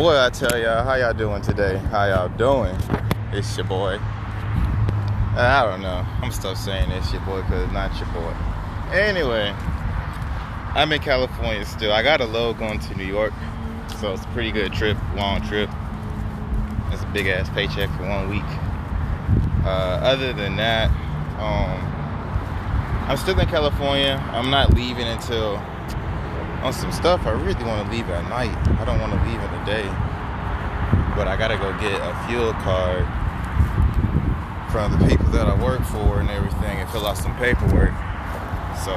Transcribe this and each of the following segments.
Boy, I tell y'all, how y'all doing today? How y'all doing? It's your boy. I don't know. I'm still saying it's your boy because it's not your boy. Anyway, I'm in California still. I got a load going to New York, so it's a pretty good trip, long trip. It's a big ass paycheck for 1 week. Other than that, I'm still in California. I'm not leaving until on some stuff. I really want to leave at night. I don't want to leave in the day, but I gotta go get a fuel card from the people that I work for and everything, and fill out some paperwork. So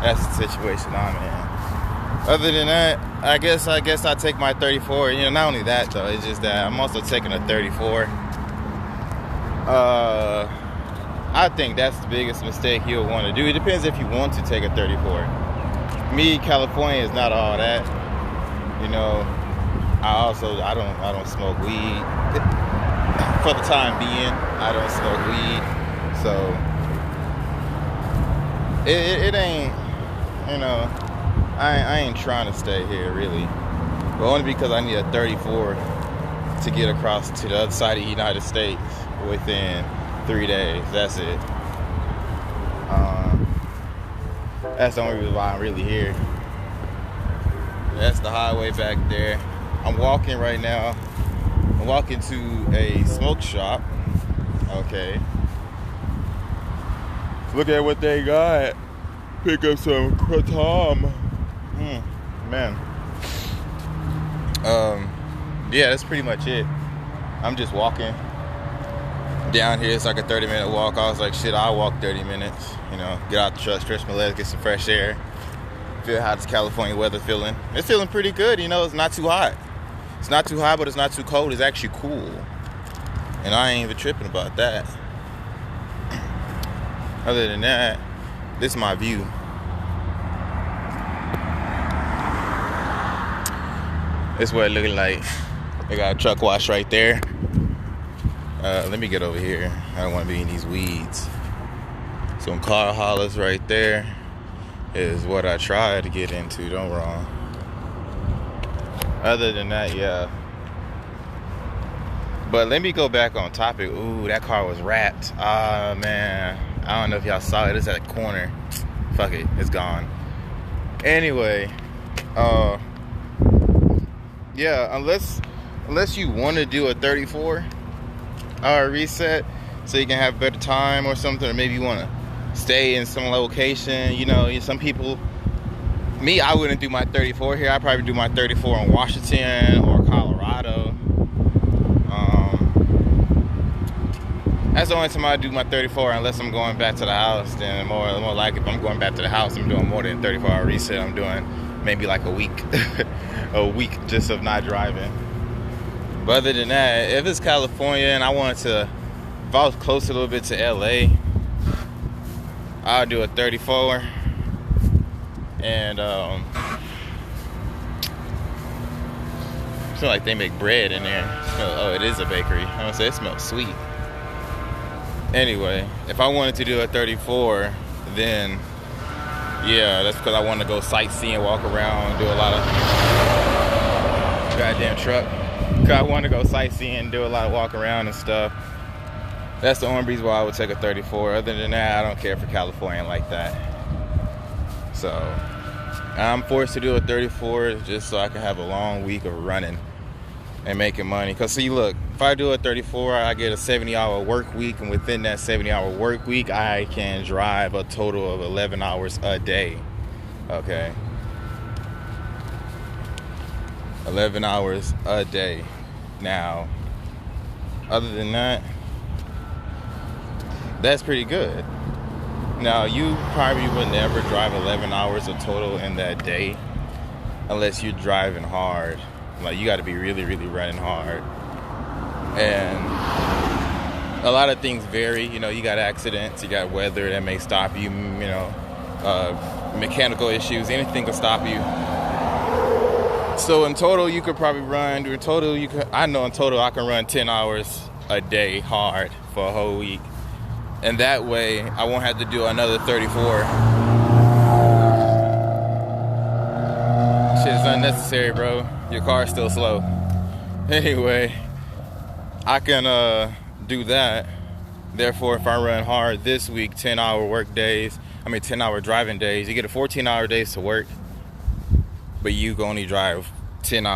that's the situation I'm in. Other than that, I guess I take my 34. You know, not only that though, it's just that I'm also taking a 34. I think that's the biggest mistake you'll want to do. It depends if you want to take a 34. Me, California is not all that. You know, I don't smoke weed. For the time being, I don't smoke weed. So it ain't, you know, I ain't trying to stay here really. But only because I need a 34 to get across to the other side of the United States within 3 days. That's it. That's the only reason why I'm really here. That's the highway back there. I'm walking right now. I'm walking to a smoke shop. Okay. Look at what they got. Pick up some kratom. Man. Yeah, that's pretty much it. I'm just walking down here. It's like a 30-minute walk. I was like, shit, I'll walk 30 minutes. You know, get out the truck, stretch my legs, get some fresh air. Feel how this California weather feeling. It's feeling pretty good, you know. It's not too hot. It's not too hot, but it's not too cold. It's actually cool. And I ain't even tripping about that. Other than that, this is my view. This is what it looking like. They got a truck wash right there. Let me get over here. I don't want to be in these weeds. Some car haulers right there is what I tried to get into. Don't wrong. Other than that, yeah. But let me go back on topic. Ooh, that car was wrapped. Ah, man. I don't know if y'all saw it. It's at the corner. Fuck it. It's gone. Anyway. Yeah, unless you want to do a 34 hour reset so you can have better time or something, or maybe you want to stay in some location. You know, some people, me, I wouldn't do my 34 here. I'd probably do my 34 in Washington or Colorado. That's the only time I do my 34, unless I'm going back to the house. Then more like if I'm going back to the house, I'm doing more than 34 hour reset. I'm doing maybe like a week, a week just of not driving. But other than that, if it's California and I wanted to, if I was close a little bit to LA, I'll do a 34. And I feel like they make bread in there. Oh, it is a bakery. I want to say it smells sweet. Anyway, if I wanted to do a 34, then yeah, that's because I want to go sightseeing, walk around, do a lot of goddamn truck. Cause I want to go sightseeing, do a lot of walk around and stuff. That's the only reason why I would take a 34. Other than that, I don't care for California like that. So I'm forced to do a 34 just so I can have a long week of running and making money. Cause see, look, if I do a 34, I get a 70-hour work week, and within that 70-hour work week, I can drive a total of 11 hours a day. Okay. 11 hours a day. Now, other than that, that's pretty good. Now, you probably would never drive 11 hours of total in that day unless you're driving hard. Like, you got to be really, really running hard. And a lot of things vary. You know, you got accidents, you got weather that may stop you, you know, mechanical issues, anything can stop you. So in total, you could probably run, I know in total I can run 10 hours a day hard for a whole week. And that way, I won't have to do another 34. Shit's unnecessary, bro. Your car's still slow. Anyway, I can do that. Therefore, if I run hard this week, 10-hour 10-hour driving days, you get a 14-hour days to work, but you can only drive 11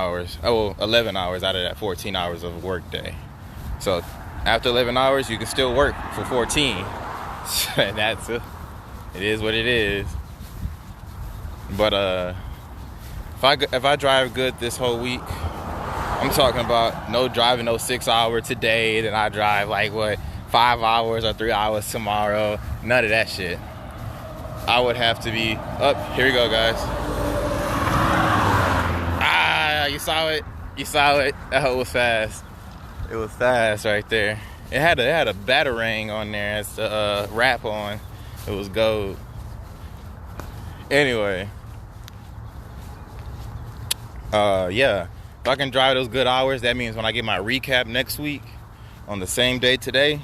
hours out of that 14 hours of work day. So after 11 hours, you can still work for 14. It is what it is. But if I drive good this whole week, I'm talking about no driving no 6 hour today, then I drive 5 hours or 3 hours tomorrow. None of that shit. I would have to be up. Here we go, guys. You saw it. Oh, it was fast. It was fast right there. It had a Batarang on there as the wrap on. It was gold. Anyway, yeah. If I can drive those good hours, that means when I get my recap next week on the same day today,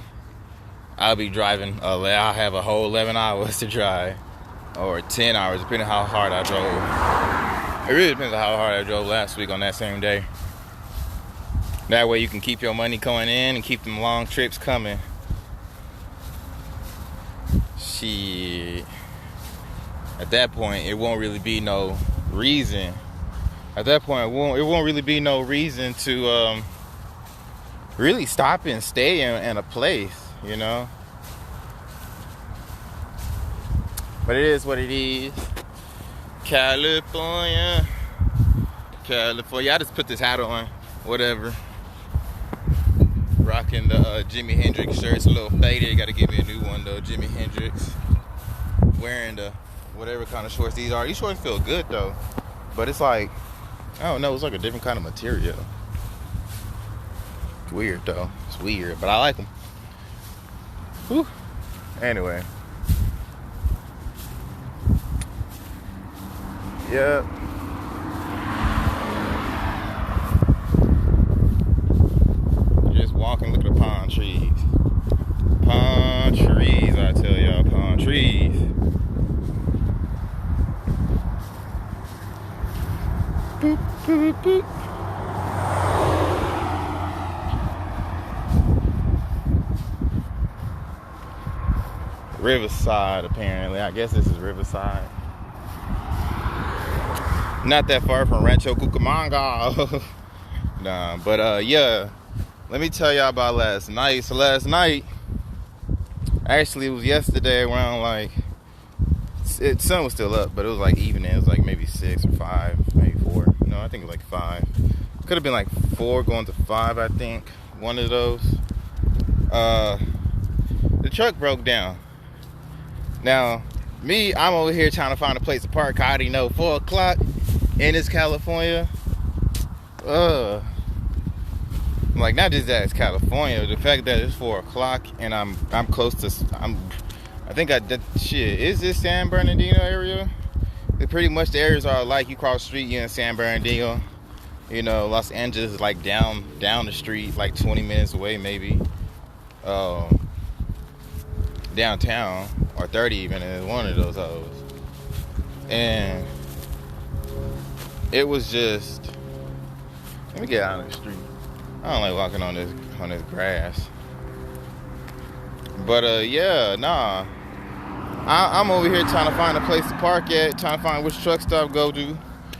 I'll be driving. I'll have a whole 11 hours to drive, or 10 hours, depending on how hard I drove. It really depends on how hard I drove last week on that same day. That way you can keep your money coming in and keep them long trips coming. Shit. At that point, it won't really be no reason. At that point, it won't really be no reason to really stop and stay in a place, you know. But it is what it is. California. I just put this hat on. Whatever. Rocking the Jimi Hendrix shirt. It's a little faded. Gotta give me a new one though. Jimi Hendrix. Wearing the whatever kind of shorts these are. These shorts feel good though. But it's like, I don't know. It's like a different kind of material. It's weird though. It's weird. But I like them. Whew. Anyway. Yep. Just walking, look at the palm trees. Palm trees, I tell y'all, palm trees. Boop, boop, boop. Riverside, apparently. I guess this is Riverside. Not that far from Rancho Cucamonga. Nah, but yeah. Let me tell y'all about last night. So last night, actually it was yesterday around sun was still up, but it was like evening. It was like maybe 6 or 5, maybe 4. No, I think it was like 5. Could have been like 4 going to 5, I think. One of those. The truck broke down. Now, I'm over here trying to find a place to park. I already know 4 o'clock in this California. Like, not just that it's California, the fact that it's 4 o'clock and I'm close to, is this San Bernardino area? Pretty much the areas are like, you cross the street, you're in San Bernardino. You know, Los Angeles is like down the street, like 20 minutes away maybe. Downtown, or 30 even, in one of those hoes. And it was just, let me get out of the street. I don't like walking on this grass. But yeah, nah. I'm over here trying to find a place to park at, trying to find which truck stop go to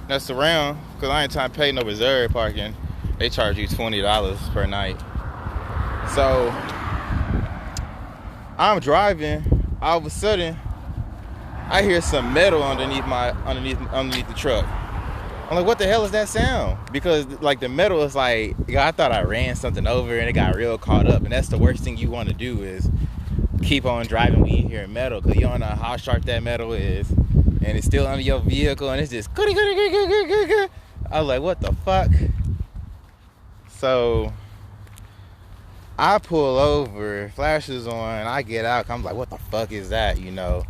that's around, because I ain't trying to pay no reserve parking. They charge you $20 per night. So I'm driving, all of a sudden I hear some metal underneath the truck. I'm like, what the hell is that sound? Because like the metal is like, I thought I ran something over and it got real caught up. And that's the worst thing you want to do is keep on driving when you hear metal, because you don't know how sharp that metal is. And it's still under your vehicle and it's just, I was like, what the fuck? So I pull over, flashes on, I get out, I'm like, what the fuck is that, you know?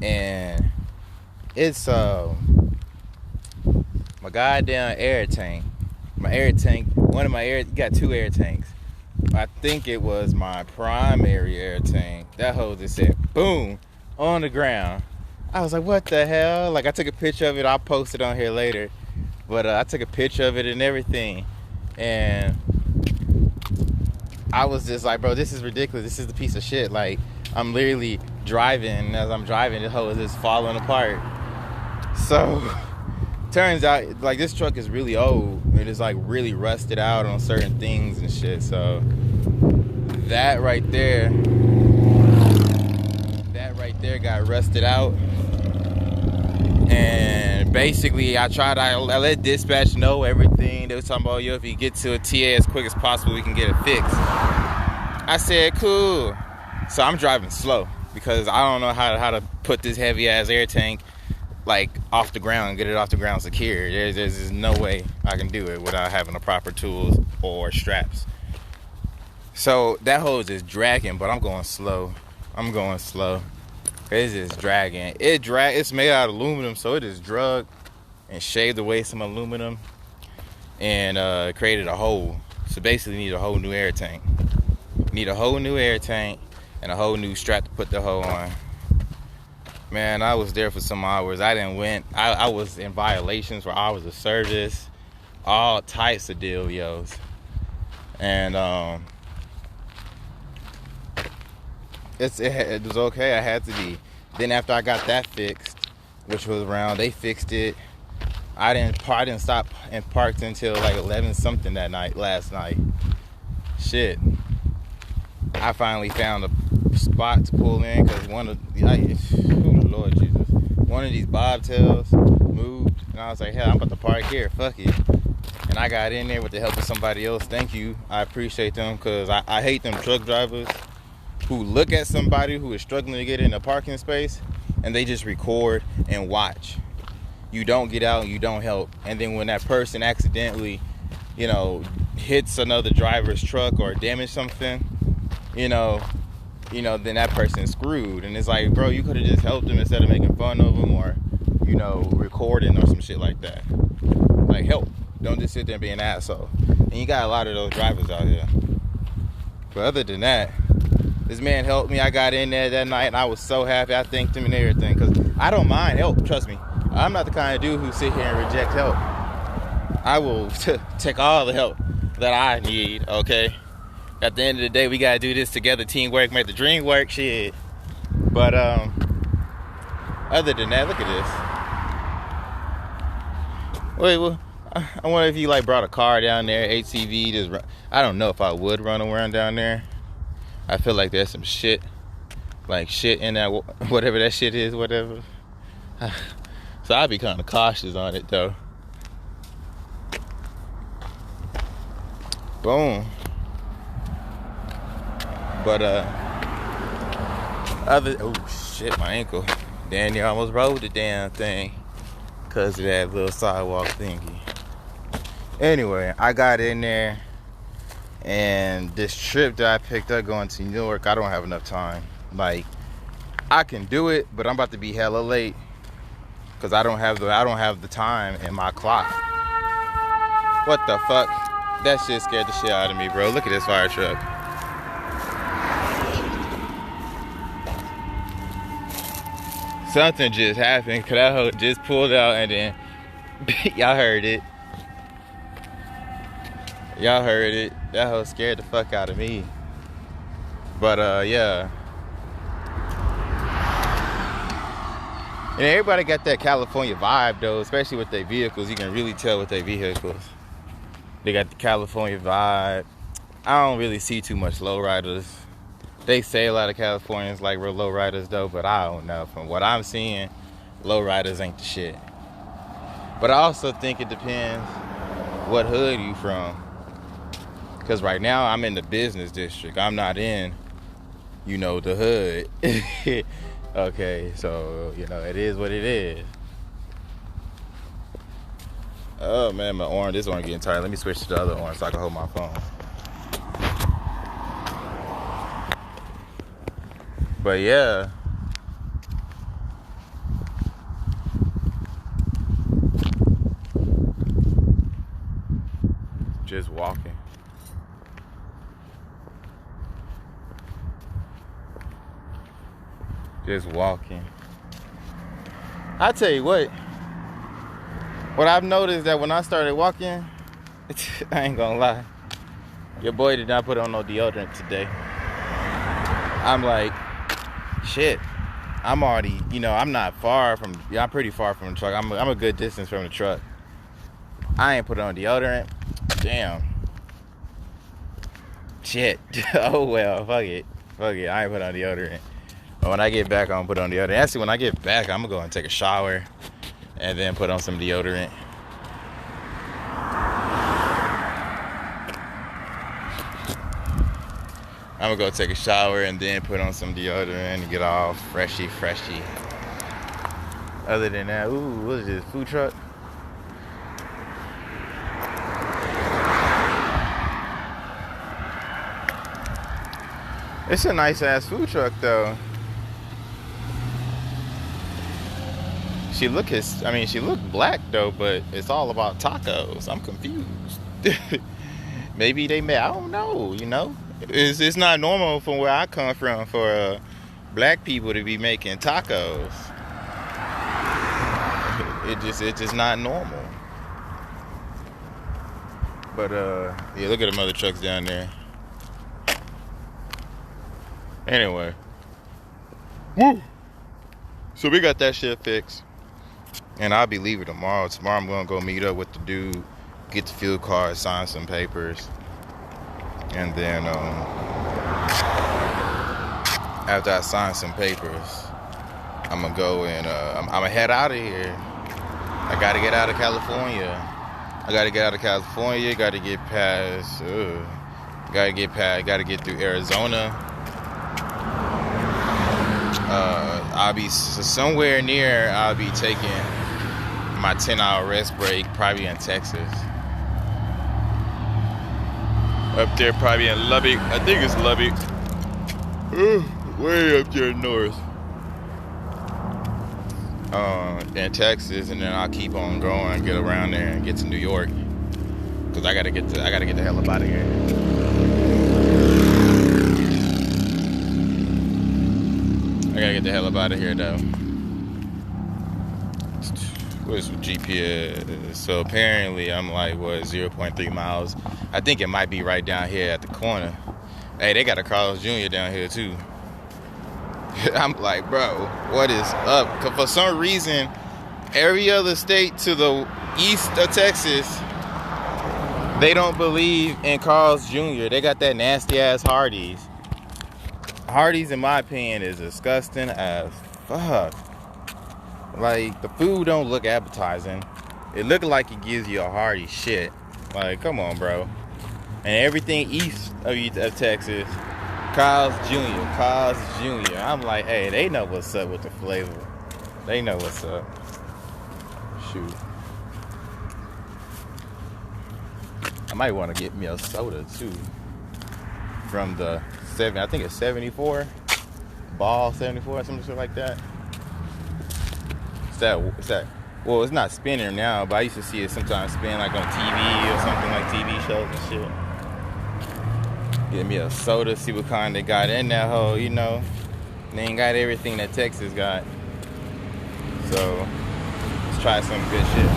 And it's my goddamn air tank. Got 2 air tanks. I think it was my primary air tank. That hole just said boom on the ground. I was like, what the hell? Like, I took a picture of it, I'll post it on here later. But I took a picture of it and everything, and I was just like, bro, this is ridiculous. This is the piece of shit. Like, I'm literally driving, and as I'm driving, the hoe is just falling apart. So, turns out, like, this truck is really old. It is, like, really rusted out on certain things and shit. So, that right there got rusted out. And basically, I let dispatch know everything. They was talking about, yo, if you get to a TA as quick as possible, we can get it fixed. I said, cool. So I'm driving slow because I don't know how to put this heavy ass air tank like off the ground and get it off the ground secure. There's no way I can do it without having the proper tools or straps. So that hose is dragging, but I'm going slow. It's just dragging. It's made out of aluminum, so it is drugged and shaved away some aluminum and created a hole. So basically, need a whole new air tank. Need a whole new air tank and a whole new strap to put the hole on. Man, I was there for some hours. I was in violations for hours of service, all types of dealios, and it was okay. I had to be. Then after I got that fixed, which was around, they fixed it. I didn't stop and parked until like 11 something last night. Shit. I finally found a spot to pull in because one of these bobtails moved, and I was like, hell, I'm about to park here. Fuck it. And I got in there with the help of somebody else. Thank you. I appreciate them because I hate them truck drivers who look at somebody who is struggling to get in a parking space and they just record and watch. You don't get out and you don't help. And then when that person accidentally, hits another driver's truck or damage something, then that person's screwed. And it's like, bro, you could have just helped them instead of making fun of them or, recording or some shit like that. Like, help. Don't just sit there and be an asshole. And you got a lot of those drivers out here. But other than that, this man helped me. I got in there that night and I was so happy. I thanked him and everything because I don't mind help. Trust me. I'm not the kind of dude who sit here and reject help. I will take all the help that I need, okay? At the end of the day, we got to do this together. Teamwork, make the dream work, shit. But other than that, look at this. Wait, well, I wonder if you brought a car down there, HCV. I don't know if I would run around down there. I feel like there's some shit, shit in that, whatever that shit is, whatever. So I'd be kind of cautious on it, though. Boom. But, oh shit, my ankle. Danny almost rode the damn thing because of that little sidewalk thingy. Anyway, I got in there, and this trip that I picked up going to New York, I don't have enough time. I can do it, but I'm about to be hella late because I don't have the time in my clock. What the fuck? That shit scared the shit out of me, bro. Look at this fire truck. Something just happened because that hoe just pulled out and then y'all heard it. That hoe scared the fuck out of me. But yeah. And everybody got that California vibe though, especially with their vehicles. You can really tell with their vehicles. They got the California vibe. I don't really see too much lowriders. They say a lot of Californians like real lowriders though, but I don't know. From what I'm seeing, lowriders ain't the shit. But I also think it depends what hood you from. Because right now I'm in the business district. I'm not in, the hood. Okay, so, it is what it is. Oh man, this orange getting tired. Let me switch to the other orange so I can hold my phone. But yeah. Just walking. I tell you what. What I've noticed that when I started walking, I ain't gonna lie, your boy did not put on no deodorant today. I'm like, shit. I'm already, I'm not far from, I'm pretty far from the truck. I'm a good distance from the truck. I ain't put on deodorant. Damn. Shit. Oh well, fuck it. I ain't put on deodorant. But when I get back, I'm gonna put on deodorant. Actually, when I get back, I'm gonna go and take a shower and then put on some deodorant. I'm gonna go take a shower and then put on some deodorant and get all freshy. Other than that, ooh, what is this, food truck? It's a nice ass food truck though. She look black though, but it's all about tacos. I'm confused. Maybe they may, I don't know, It's not normal from where I come from for black people to be making tacos. It's just not normal. But yeah, look at them other trucks down there. Anyway. Woo! So we got that shit fixed. And I'll be leaving tomorrow. Tomorrow I'm gonna go meet up with the dude, get the fuel card, sign some papers. And then after I sign some papers, I'm gonna go and I'm gonna head out of here. I gotta get out of California. Gotta get through Arizona. I'll be somewhere near. I'll be taking my 10-hour rest break, probably in Texas. Up there, probably in Lubbock. I think it's Lubbock. Way up there north. In Texas, and then I'll keep on going, get around there, and get to New York. Cause I gotta get the hell up out of here. I gotta get the hell up out of here though. What's GPS? So apparently I'm like 0.3 miles. I think it might be right down here at the corner. Hey, they got a Carl's Jr. down here too. I'm like, bro, what is up? Cause for some reason, every other state to the east of Texas, they don't believe in Carl's Jr. They got that nasty ass Hardee's. Hardee's, in my opinion, is disgusting as fuck. Like, the food don't look appetizing. It look like it gives you a hearty shit. Like, come on, bro. And everything east of Texas, Carl's Jr. I'm like, hey, they know what's up with the flavor. They know what's up. Shoot. I might want to get me a soda, too. From the I think it's 74. Ball 74 or something like that. It's that. Well, it's not spinning now, but I used to see it sometimes spin like on TV or something, like TV shows and shit. Get me a soda, see what kind they got in that hole, They ain't got everything that Texas got. So, let's try some good shit.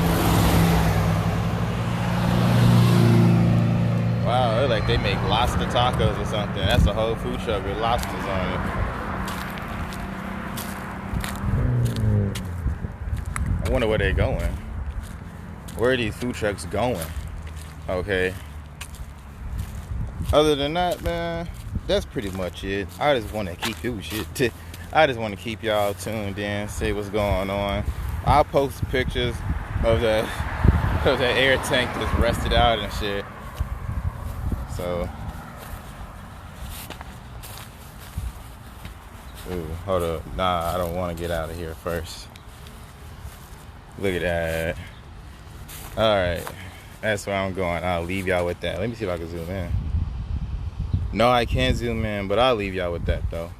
Wow, it look like they make lobster tacos or something. That's a whole food truck with lobsters on it. I wonder where they're going. Where are these food trucks going? Okay. Other than that, man, that's pretty much it. I just want to keep y'all tuned in, see what's going on. I'll post pictures of the air tank that's rusted out and shit. So, ooh, hold up. Nah, I don't want to get out of here first. Look at that. Alright. That's where I'm going. I'll leave y'all with that. Let me see if I can zoom in. No, I can't zoom in, but I'll leave y'all with that, though.